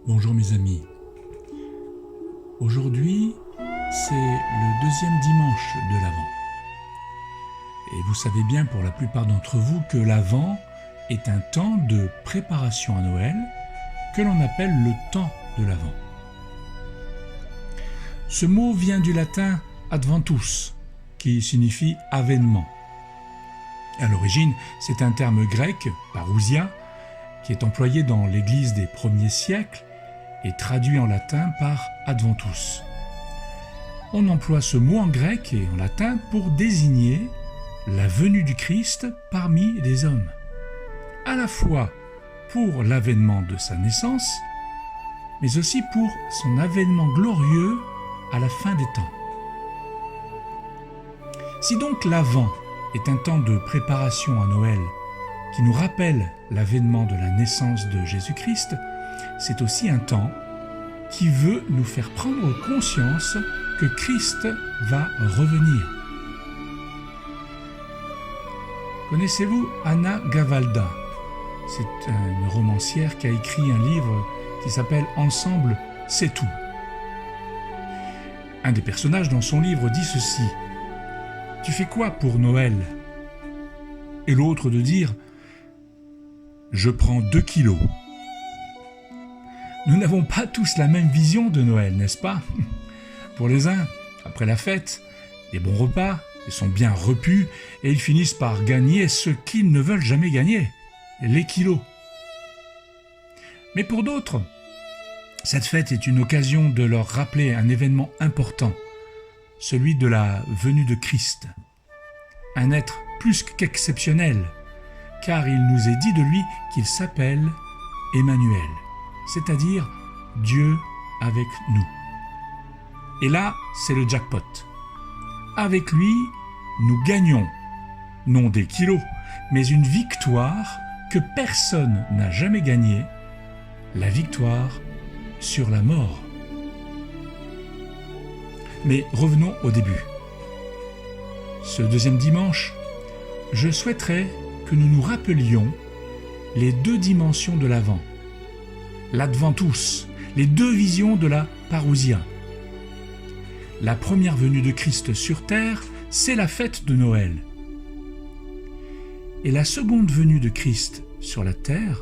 Bonjour mes amis. Aujourd'hui, c'est le deuxième dimanche de l'Avent. Et vous savez bien pour la plupart d'entre vous que l'Avent est un temps de préparation à Noël que l'on appelle le temps de l'Avent. Ce mot vient du latin adventus, qui signifie avènement. À l'origine, c'est un terme grec, parousia, qui est employé dans l'Église des premiers siècles et traduit en latin par adventus. On emploie ce mot en grec et en latin pour désigner la venue du Christ parmi les hommes, à la fois pour l'avènement de sa naissance, mais aussi pour son avènement glorieux à la fin des temps. Si donc l'Avent est un temps de préparation à Noël qui nous rappelle l'avènement de la naissance de Jésus-Christ, c'est aussi un temps qui veut nous faire prendre conscience que Christ va revenir. Connaissez-vous Anna Gavalda? C'est une romancière qui a écrit un livre qui s'appelle « Ensemble, c'est tout ». Un des personnages dans son livre dit ceci: « Tu fais quoi pour Noël ?» Et l'autre de dire « Je prends 2 kilos ». Nous n'avons pas tous la même vision de Noël, n'est-ce pas? Pour les uns, après la fête, les bons repas, ils sont bien repus et ils finissent par gagner ce qu'ils ne veulent jamais gagner, les kilos. Mais pour d'autres, cette fête est une occasion de leur rappeler un événement important, celui de la venue de Christ. Un être plus qu'exceptionnel, car il nous est dit de lui qu'il s'appelle Emmanuel, c'est-à-dire Dieu avec nous. Et là, c'est le jackpot. Avec lui, nous gagnons, non des kilos, mais une victoire que personne n'a jamais gagnée, la victoire sur la mort. Mais revenons au début. Ce deuxième dimanche, je souhaiterais que nous nous rappelions les 2 dimensions de l'Avent, l'Adventus, les 2 visions de la parousia. La première venue de Christ sur terre, c'est la fête de Noël. Et la seconde venue de Christ sur la terre,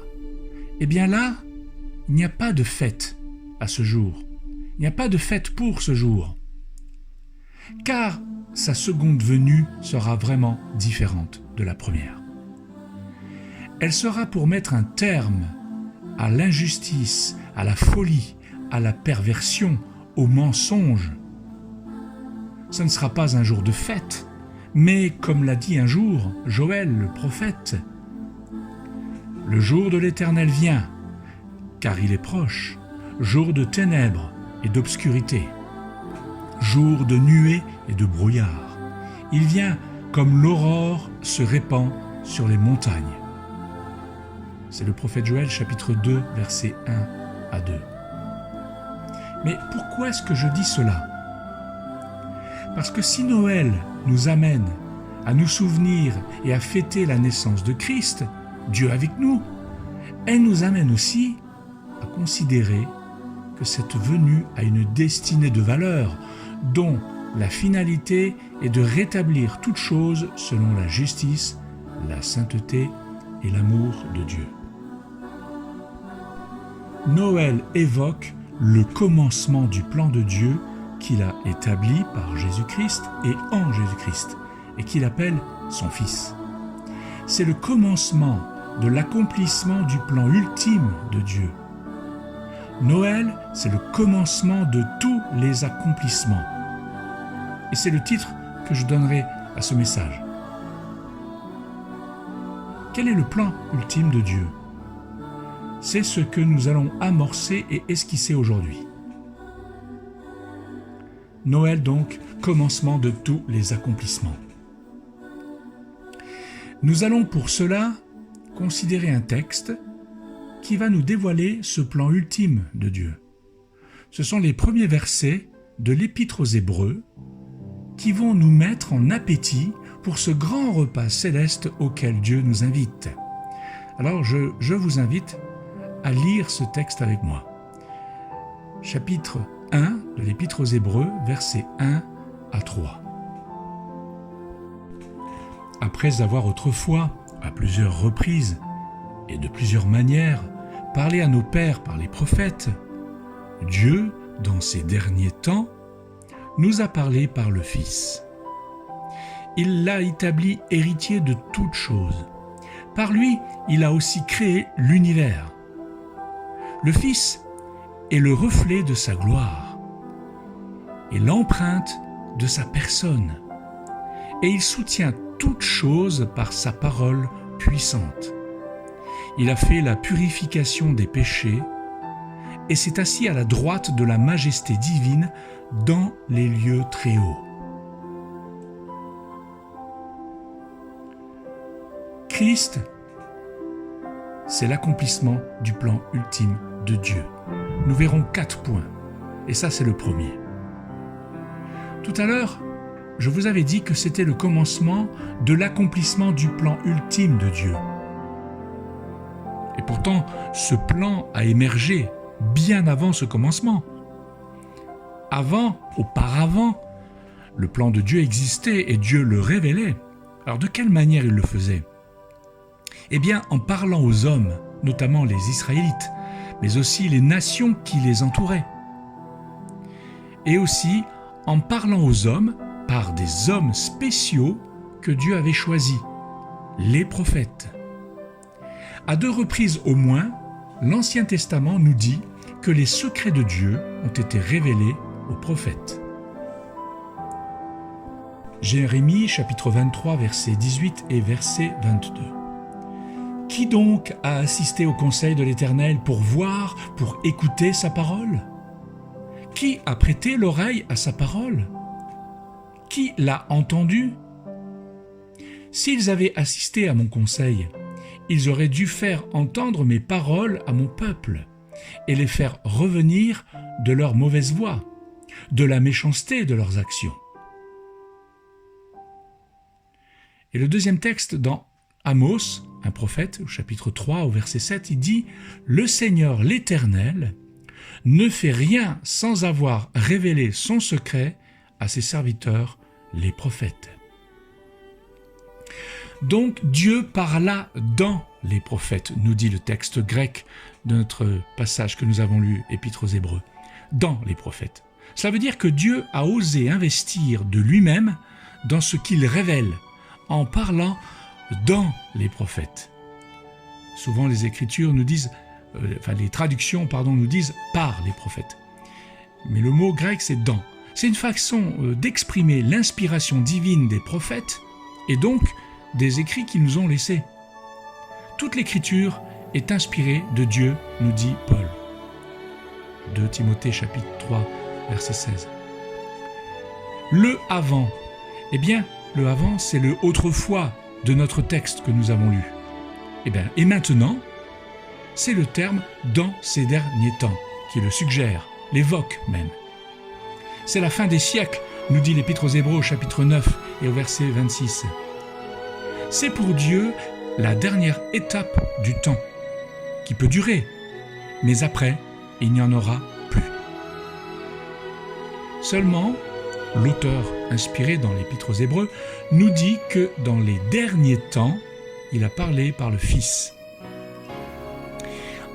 eh bien là, il n'y a pas de fête à ce jour. Il n'y a pas de fête pour ce jour. Car sa seconde venue sera vraiment différente de la première. Elle sera pour mettre un terme à l'injustice, à la folie, à la perversion, au mensonge. Ce ne sera pas un jour de fête, mais comme l'a dit un jour Joël le prophète, « Le jour de l'Éternel vient, car il est proche, jour de ténèbres et d'obscurité, jour de nuées et de brouillard. Il vient comme l'aurore se répand sur les montagnes. » C'est le prophète Joël, chapitre 2, versets 1 à 2. Mais pourquoi est-ce que je dis cela? Parce que si Noël nous amène à nous souvenir et à fêter la naissance de Christ, Dieu avec nous, elle nous amène aussi à considérer que cette venue a une destinée de valeur, dont la finalité est de rétablir toutes choses selon la justice, la sainteté et l'amour de Dieu. Noël évoque le commencement du plan de Dieu qu'il a établi par Jésus-Christ et en Jésus-Christ, et qu'il appelle son Fils. C'est le commencement de l'accomplissement du plan ultime de Dieu. Noël, c'est le commencement de tous les accomplissements. Et c'est le titre que je donnerai à ce message. Quel est le plan ultime de Dieu? C'est ce que nous allons amorcer et esquisser aujourd'hui. Noël donc, commencement de tous les accomplissements. Nous allons pour cela considérer un texte qui va nous dévoiler ce plan ultime de Dieu. Ce sont les premiers versets de l'Épître aux Hébreux qui vont nous mettre en appétit pour ce grand repas céleste auquel Dieu nous invite. Alors je vous invite à lire ce texte avec moi. chapitre 1 de l'Épître aux Hébreux, versets 1 à 3. Après avoir autrefois, à plusieurs reprises et de plusieurs manières, parlé à nos pères par les prophètes, Dieu, dans ces derniers temps, nous a parlé par le Fils. Il l'a établi héritier de toutes choses. Par lui, il a aussi créé l'univers. Le Fils est le reflet de sa gloire et l'empreinte de sa personne, et il soutient toutes choses par sa parole puissante. Il a fait la purification des péchés et s'est assis à la droite de la majesté divine dans les lieux très hauts. Christ, c'est l'accomplissement du plan ultime de Dieu. Nous verrons 4 points, et ça c'est le premier. Tout à l'heure, je vous avais dit que c'était le commencement de l'accomplissement du plan ultime de Dieu. Et pourtant, ce plan a émergé bien avant ce commencement. Auparavant, le plan de Dieu existait et Dieu le révélait. Alors de quelle manière il le faisait ? Eh bien, en parlant aux hommes, notamment les Israélites, mais aussi les nations qui les entouraient. Et aussi en parlant aux hommes par des hommes spéciaux que Dieu avait choisis, les prophètes. À 2 reprises au moins, l'Ancien Testament nous dit que les secrets de Dieu ont été révélés aux prophètes. Jérémie chapitre 23 verset 18 et verset 22. Qui donc a assisté au conseil de l'Éternel pour voir, pour écouter sa parole ? Qui a prêté l'oreille à sa parole ? Qui l'a entendu ? S'ils avaient assisté à mon conseil, ils auraient dû faire entendre mes paroles à mon peuple et les faire revenir de leur mauvaise voie, de la méchanceté de leurs actions. Et le deuxième texte dans Amos, un prophète, au chapitre 3, au verset 7, il dit « Le Seigneur l'Éternel ne fait rien sans avoir révélé son secret à ses serviteurs, les prophètes. » Donc Dieu parla dans les prophètes, nous dit le texte grec de notre passage que nous avons lu, Épître aux Hébreux, dans les prophètes. Cela veut dire que Dieu a osé investir de lui-même dans ce qu'il révèle, en parlant dans les prophètes. Souvent les Écritures nous disent, les traductions nous disent par les prophètes. Mais le mot grec c'est dans. C'est une façon d'exprimer l'inspiration divine des prophètes et donc des écrits qu'ils nous ont laissés. Toute l'Écriture est inspirée de Dieu, nous dit Paul. 2 Timothée chapitre 3, verset 16. Le avant. Eh bien, le avant, c'est le autrefois de notre texte que nous avons lu. Et maintenant, c'est le terme dans ces derniers temps qui le suggère, l'évoque même. C'est la fin des siècles, nous dit l'Épître aux Hébreux au chapitre 9 et au verset 26. C'est pour Dieu la dernière étape du temps, qui peut durer, mais après, il n'y en aura plus. Seulement, l'auteur inspiré dans l'Épître aux Hébreux nous dit que dans les derniers temps, il a parlé par le Fils.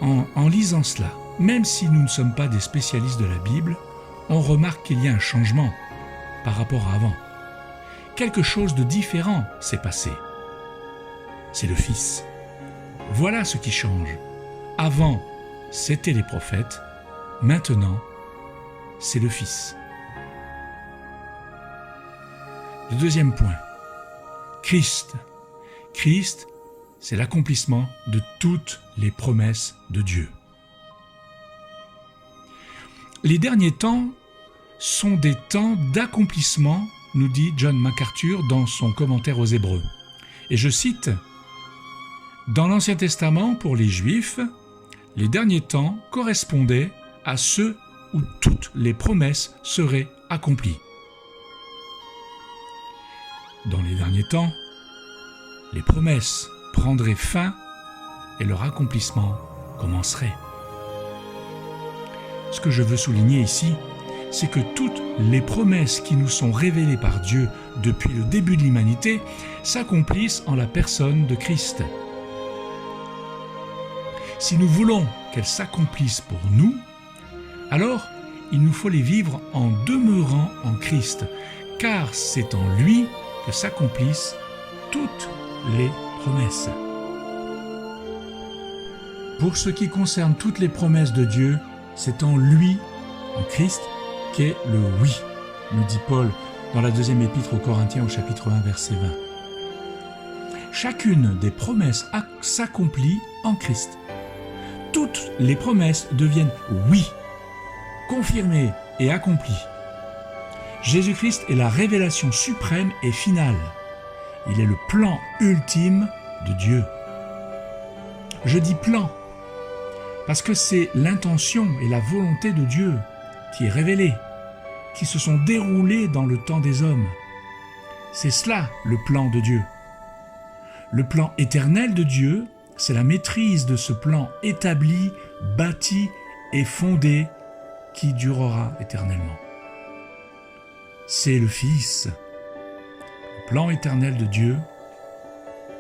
En lisant cela, même si nous ne sommes pas des spécialistes de la Bible, on remarque qu'il y a un changement par rapport à avant. Quelque chose de différent s'est passé. C'est le Fils. Voilà ce qui change. Avant, c'était les prophètes. Maintenant, c'est le Fils. Le deuxième point. Christ. Christ, c'est l'accomplissement de toutes les promesses de Dieu. Les derniers temps sont des temps d'accomplissement, nous dit John MacArthur dans son commentaire aux Hébreux. Et je cite, « Dans l'Ancien Testament, pour les Juifs, les derniers temps correspondaient à ceux où toutes les promesses seraient accomplies. Dans les derniers temps, les promesses prendraient fin et leur accomplissement commencerait. » Ce que je veux souligner ici, c'est que toutes les promesses qui nous sont révélées par Dieu depuis le début de l'humanité s'accomplissent en la personne de Christ. Si nous voulons qu'elles s'accomplissent pour nous, alors il nous faut les vivre en demeurant en Christ, car c'est en lui que s'accomplissent toutes les promesses. Pour ce qui concerne toutes les promesses de Dieu, c'est en lui, en Christ, qu'est le oui, nous dit Paul dans la deuxième épître aux Corinthiens au chapitre 1, verset 20. Chacune des promesses s'accomplit en Christ. Toutes les promesses deviennent oui, confirmées et accomplies. Jésus-Christ est la révélation suprême et finale. Il est le plan ultime de Dieu. Je dis plan parce que c'est l'intention et la volonté de Dieu qui est révélée, qui se sont déroulées dans le temps des hommes. C'est cela le plan de Dieu. Le plan éternel de Dieu, c'est la maîtrise de ce plan établi, bâti et fondé qui durera éternellement. C'est le Fils. Le plan éternel de Dieu,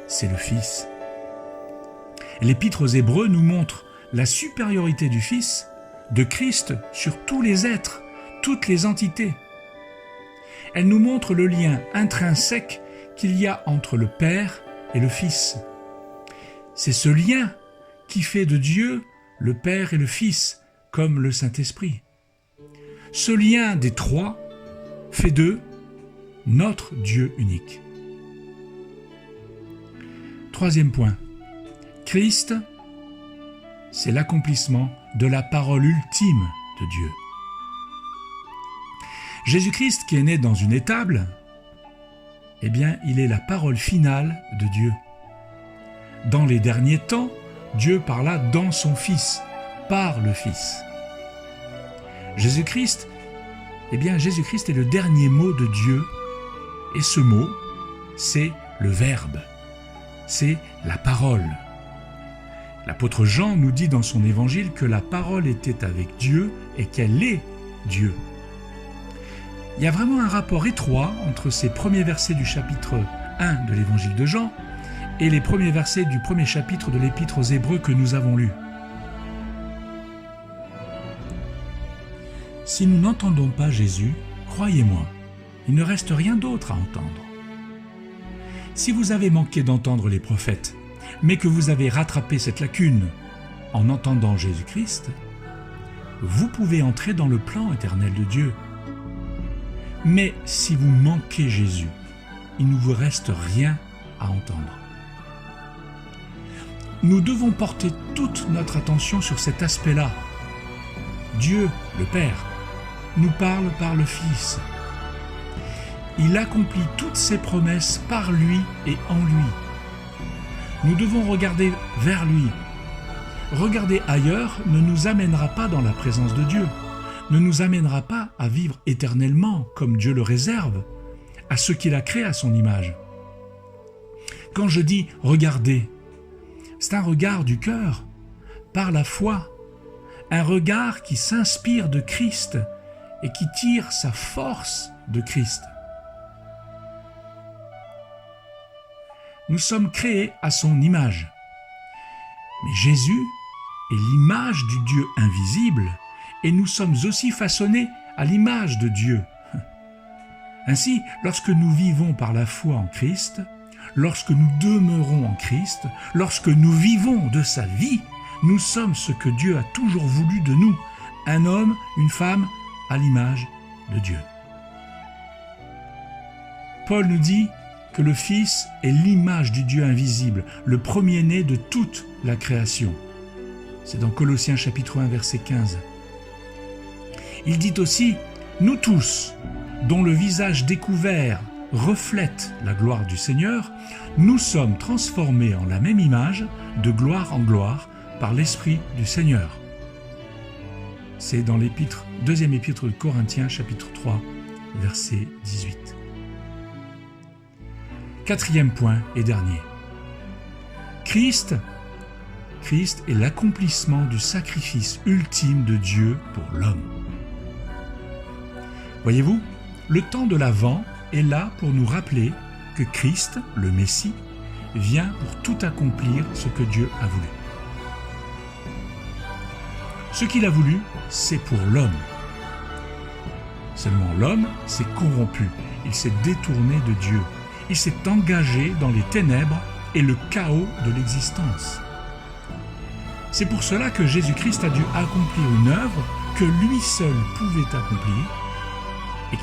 c'est le Fils. L'Épître aux Hébreux nous montre la supériorité du Fils, de Christ sur tous les êtres, toutes les entités. Elle nous montre le lien intrinsèque qu'il y a entre le Père et le Fils. C'est ce lien qui fait de Dieu le Père et le Fils, comme le Saint-Esprit. Ce lien des trois fait d'eux notre Dieu unique. Troisième point, Christ, c'est l'accomplissement de la parole ultime de Dieu. Jésus-Christ, qui est né dans une étable, eh bien, il est la parole finale de Dieu. Dans les derniers temps, Dieu parla dans son Fils, par le Fils. Jésus-Christ, eh bien, Jésus-Christ est le dernier mot de Dieu, et ce mot, c'est le Verbe, c'est la parole. L'apôtre Jean nous dit dans son évangile que la parole était avec Dieu et qu'elle est Dieu. Il y a vraiment un rapport étroit entre ces premiers versets du chapitre 1 de l'évangile de Jean et les premiers versets du premier chapitre de l'Épître aux Hébreux que nous avons lu. Si nous n'entendons pas Jésus, croyez-moi, il ne reste rien d'autre à entendre. Si vous avez manqué d'entendre les prophètes, mais que vous avez rattrapé cette lacune en entendant Jésus-Christ, vous pouvez entrer dans le plan éternel de Dieu. Mais si vous manquez Jésus, il ne vous reste rien à entendre. Nous devons porter toute notre attention sur cet aspect-là. Dieu, le Père, nous parle par le Fils. Il accomplit toutes ses promesses par lui et en lui. Nous devons regarder vers lui. Regarder ailleurs ne nous amènera pas dans la présence de Dieu, ne nous amènera pas à vivre éternellement comme Dieu le réserve à ceux qu'il a créés à son image. Quand je dis « regarder », c'est un regard du cœur, par la foi, un regard qui s'inspire de Christ et qui tire sa force de Christ. Nous sommes créés à son image. Mais Jésus est l'image du Dieu invisible et nous sommes aussi façonnés à l'image de Dieu. Ainsi, lorsque nous vivons par la foi en Christ, lorsque nous demeurons en Christ, lorsque nous vivons de sa vie, nous sommes ce que Dieu a toujours voulu de nous, un homme, une femme à l'image de Dieu. Paul nous dit que le Fils est l'image du Dieu invisible, le premier-né de toute la création. C'est dans Colossiens chapitre 1, verset 15. Il dit aussi « Nous tous, dont le visage découvert reflète la gloire du Seigneur, nous sommes transformés en la même image, de gloire en gloire, par l'Esprit du Seigneur. » C'est dans deuxième épître de Corinthiens, chapitre 3, verset 18. Quatrième point et dernier. Christ Christ est l'accomplissement du sacrifice ultime de Dieu pour l'homme. Voyez-vous, le temps de l'Avent est là pour nous rappeler que Christ, le Messie, vient pour tout accomplir ce que Dieu a voulu. Ce qu'il a voulu, c'est pour l'homme. Seulement l'homme s'est corrompu, il s'est détourné de Dieu, il s'est engagé dans les ténèbres et le chaos de l'existence. C'est pour cela que Jésus-Christ a dû accomplir une œuvre que lui seul pouvait accomplir et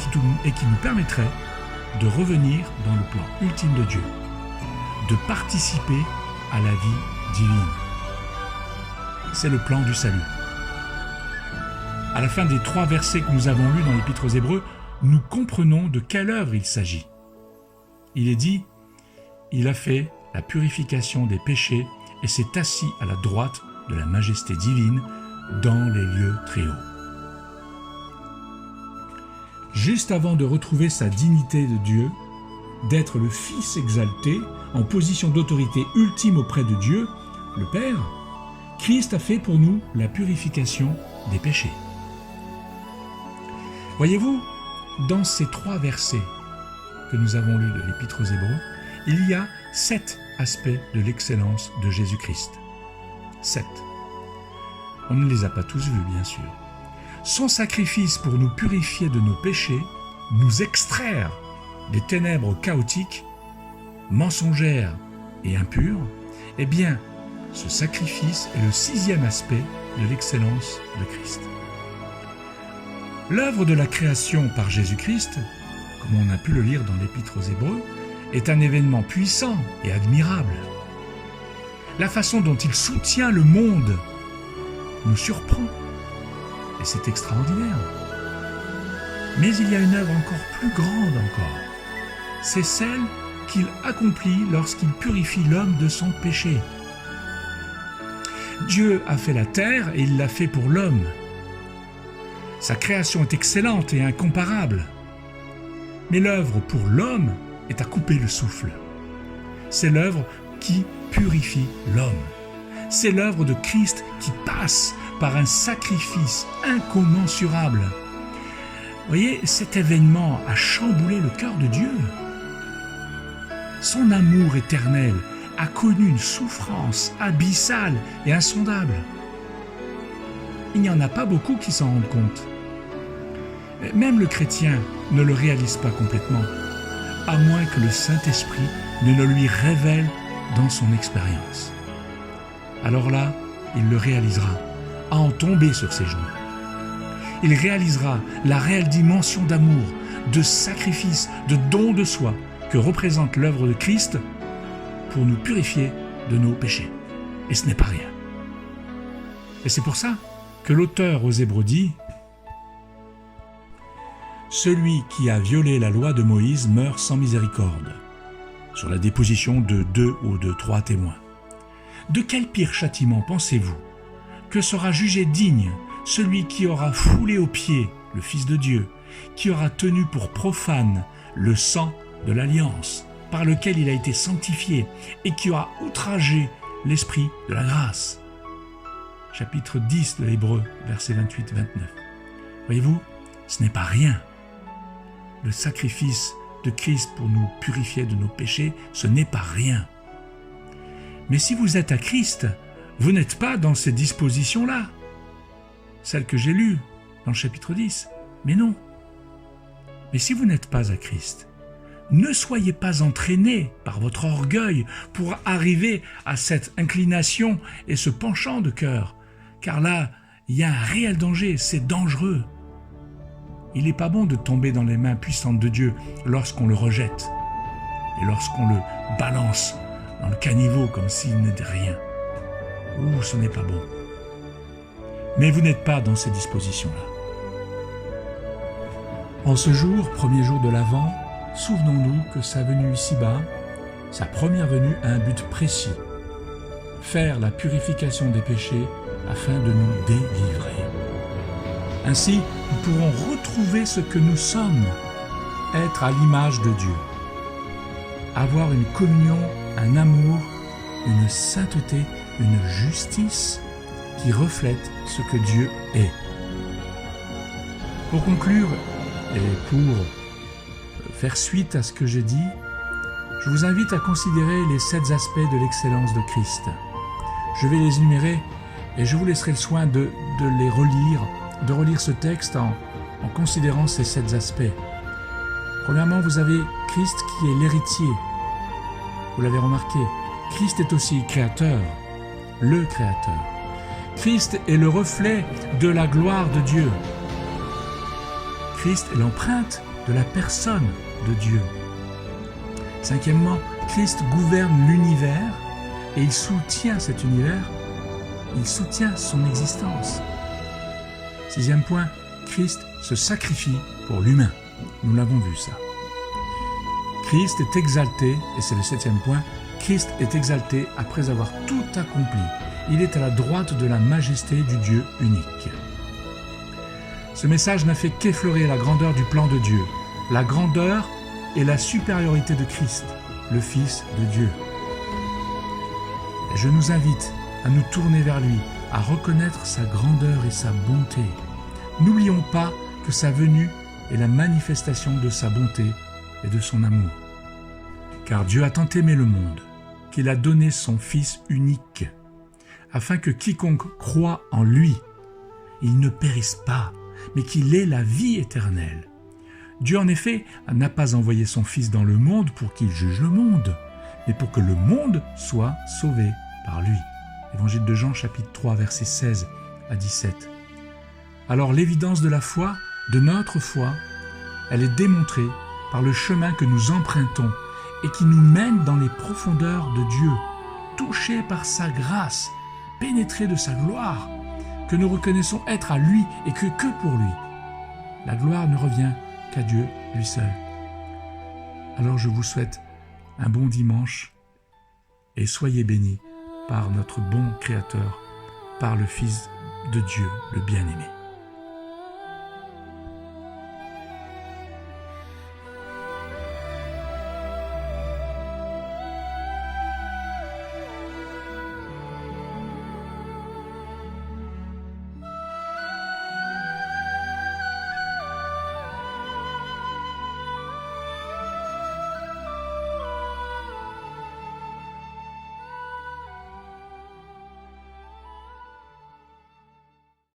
qui nous permettrait de revenir dans le plan ultime de Dieu, de participer à la vie divine. C'est le plan du salut. À la fin des 3 versets que nous avons lus dans l'Épître aux Hébreux, nous comprenons de quelle œuvre il s'agit. Il est dit « Il a fait la purification des péchés et s'est assis à la droite de la majesté divine dans les lieux très hauts. » Juste avant de retrouver sa dignité de Dieu, d'être le Fils exalté, en position d'autorité ultime auprès de Dieu, le Père, Christ a fait pour nous la purification des péchés. Voyez-vous, dans ces 3 versets que nous avons lus de l'Épître aux Hébreux, il y a 7 aspects de l'excellence de Jésus-Christ. 7. On ne les a pas tous vus, bien sûr. Son sacrifice pour nous purifier de nos péchés, nous extraire des ténèbres chaotiques, mensongères et impures, eh bien, ce sacrifice est le 6e aspect de l'excellence de Christ. L'œuvre de la création par Jésus-Christ, comme on a pu le lire dans l'Épître aux Hébreux, est un événement puissant et admirable. La façon dont il soutient le monde nous surprend, et c'est extraordinaire. Mais il y a une œuvre encore plus grande encore. C'est celle qu'il accomplit lorsqu'il purifie l'homme de son péché. Dieu a fait la terre et il l'a fait pour l'homme. Sa création est excellente et incomparable. Mais l'œuvre pour l'homme est à couper le souffle. C'est l'œuvre qui purifie l'homme. C'est l'œuvre de Christ qui passe par un sacrifice incommensurable. Vous voyez, cet événement a chamboulé le cœur de Dieu. Son amour éternel a connu une souffrance abyssale et insondable. Il n'y en a pas beaucoup qui s'en rendent compte. Même le chrétien ne le réalise pas complètement, à moins que le Saint-Esprit ne le lui révèle dans son expérience. Alors là, il le réalisera, à en tomber sur ses genoux. Il réalisera la réelle dimension d'amour, de sacrifice, de don de soi que représente l'œuvre de Christ pour nous purifier de nos péchés. Et ce n'est pas rien. Et c'est pour ça que l'auteur aux Hébreux dit « Celui qui a violé la loi de Moïse meurt sans miséricorde » sur la déposition de 2 ou de 3 témoins. De quel pire châtiment pensez-vous que sera jugé digne celui qui aura foulé aux pieds le Fils de Dieu, qui aura tenu pour profane le sang de l'alliance par lequel il a été sanctifié et qui aura outragé l'Esprit de la grâce. Chapitre 10 de l'Hébreux, versets 28-29. Voyez-vous, ce n'est pas rien. Le sacrifice de Christ pour nous purifier de nos péchés, ce n'est pas rien. Mais si vous êtes à Christ, vous n'êtes pas dans ces dispositions-là, celles que j'ai lues dans le chapitre 10. Mais non. Mais si vous n'êtes pas à Christ, ne soyez pas entraînés par votre orgueil pour arriver à cette inclination et ce penchant de cœur, car là, il y a un réel danger, c'est dangereux. Il n'est pas bon de tomber dans les mains puissantes de Dieu lorsqu'on le rejette et lorsqu'on le balance dans le caniveau comme s'il n'était rien. Ouh, ce n'est pas bon. Mais vous n'êtes pas dans ces dispositions-là. En ce jour, premier jour de l'Avent, souvenons-nous que sa venue ici-bas, sa première venue a un but précis, faire la purification des péchés afin de nous délivrer. Ainsi, nous pourrons retrouver ce que nous sommes, être à l'image de Dieu, avoir une communion, un amour, une sainteté une justice qui reflète ce que Dieu est. Pour conclure, et pour faire suite à ce que j'ai dit, je vous invite à considérer les 7 aspects de l'excellence de Christ. Je vais les énumérer et je vous laisserai le soin de les relire, de relire ce texte en considérant ces 7 aspects. Premièrement, vous avez Christ qui est l'héritier. Vous l'avez remarqué, Christ est aussi créateur, le créateur. Christ est le reflet de la gloire de Dieu. Christ est l'empreinte de la personne de Dieu. Cinquièmement, Christ gouverne l'univers et il soutient cet univers, il soutient son existence. Sixième point, Christ se sacrifie pour l'humain. Nous l'avons vu ça. Christ est exalté, et c'est le 7e point, Christ est exalté après avoir tout accompli. Il est à la droite de la majesté du Dieu unique. Ce message n'a fait qu'effleurer la grandeur du plan de Dieu, la grandeur et la supériorité de Christ, le Fils de Dieu. Et je nous invite à nous tourner vers lui, à reconnaître sa grandeur et sa bonté. N'oublions pas que sa venue est la manifestation de sa bonté et de son amour. Car Dieu a tant aimé le monde qu'il a donné son Fils unique, afin que quiconque croit en lui, il ne périsse pas, mais qu'il ait la vie éternelle. Dieu, en effet, n'a pas envoyé son Fils dans le monde pour qu'il juge le monde, mais pour que le monde soit sauvé par lui. Évangile de Jean, chapitre 3, versets 16 à 17. Alors l'évidence de la foi, de notre foi, elle est démontrée par le chemin que nous empruntons et qui nous mène dans les profondeurs de Dieu, touchés par sa grâce, pénétrés de sa gloire, que nous reconnaissons être à lui et que pour lui. La gloire ne revient qu'à Dieu lui seul. Alors je vous souhaite un bon dimanche et soyez bénis par notre bon Créateur, par le Fils de Dieu, le bien-aimé.